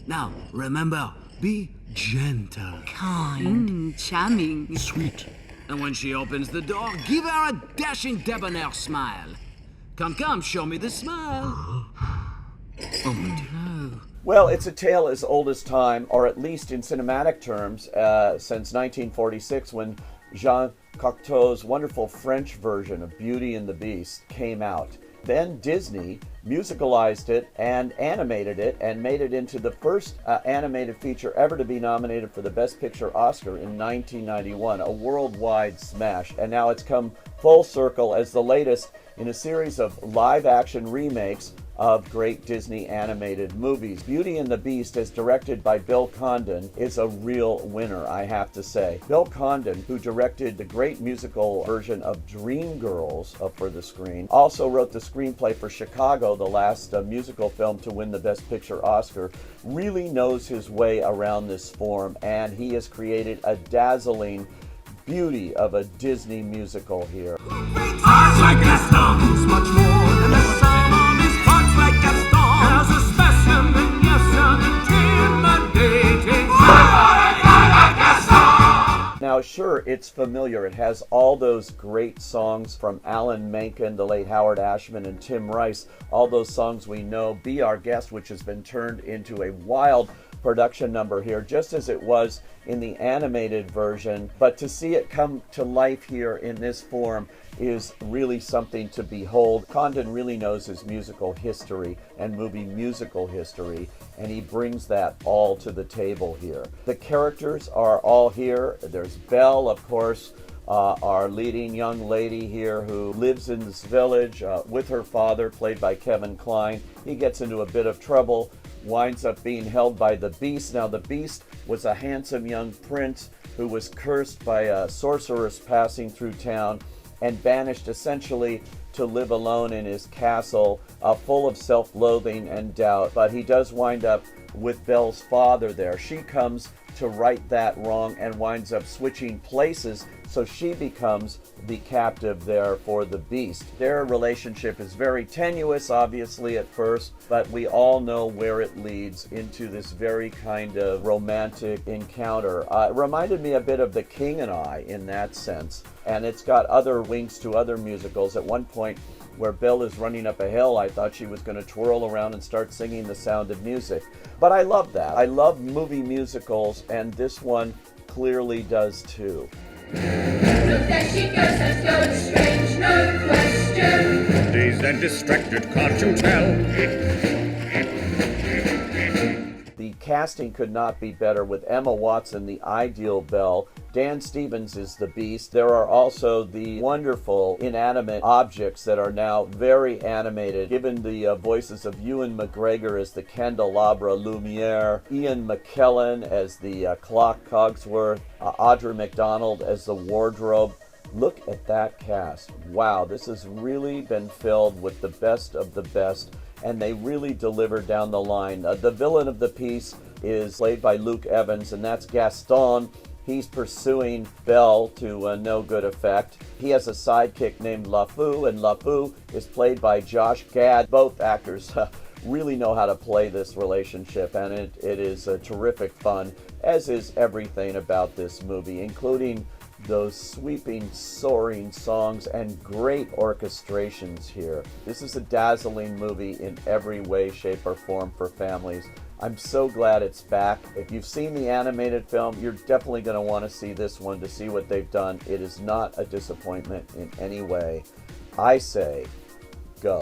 Now, remember, be gentle. Kind. Charming. Sweet. And when she opens the door, give her a dashing debonair smile. Come, show me the smile. Oh, no. Well, it's a tale as old as time, or at least in cinematic terms, since 1946 when Jean Cocteau's wonderful French version of Beauty and the Beast came out. Then Disney musicalized it and animated it and made it into the first animated feature ever to be nominated for the Best Picture Oscar in 1991, a worldwide smash. And now it's come full circle as the latest in a series of live-action remakes of great Disney animated movies. Beauty and the Beast, as directed by Bill Condon, is a real winner, I have to say. Bill Condon, who directed the great musical version of Dreamgirls for the screen, also wrote the screenplay for Chicago, the last musical film to win the Best Picture Oscar, really knows his way around this form, and he has created a dazzling beauty of a Disney musical here. Hearts like Gaston's, much more than the sum of his parts like Gaston. As a specimen, yes, an intimidating. Gaston! Now, sure, it's familiar. It has all those great songs from Alan Menken, the late Howard Ashman, and Tim Rice. All those songs we know. Be Our Guest, which has been turned into a wild production number here, just as it was in the animated version. But to see it come to life here in this form is really something to behold. Condon really knows his musical history and movie musical history, and he brings that all to the table here. The characters are all here. There's Belle, of course, our leading young lady here who lives in this village with her father, played by Kevin Kline. He gets into a bit of trouble, winds up being held by the Beast. Now, the Beast was a handsome young prince who was cursed by a sorceress passing through town and banished essentially to live alone in his castle, full of self-loathing and doubt. But he does wind up with Belle's father there. She comes to right that wrong and winds up switching places, so she becomes the captive there for the Beast. Their relationship is very tenuous, obviously, at first, but we all know where it leads into this very kind of romantic encounter. It reminded me a bit of The King and I in that sense, and it's got other winks to other musicals. At one point, where Belle is running up a hill, I thought she was going to twirl around and start singing The Sound of Music. But I love that. I love movie musicals, and this one clearly does too. Look, there she goes, that's going strange, no question. Dazed and distracted, can't you tell? The casting could not be better, with Emma Watson, the ideal Belle. Dan Stevens is the Beast. There are also the wonderful inanimate objects that are now very animated, given the voices of Ewan McGregor as the candelabra Lumiere, Ian McKellen as the clock Cogsworth, Audra McDonald as the wardrobe. Look at that cast. Wow, this has really been filled with the best of the best, and they really deliver down the line. The villain of the piece is played by Luke Evans, and that's Gaston. He's pursuing Belle to no good effect. He has a sidekick named LaFou, and LaFou is played by Josh Gad. Both actors really know how to play this relationship, and it is terrific fun, as is everything about this movie, including those sweeping, soaring songs and great orchestrations here. This is a dazzling movie in every way, shape, or form for families. I'm so glad it's back. If you've seen the animated film, you're definitely going to want to see this one to see what they've done. It is not a disappointment in any way. I say, go.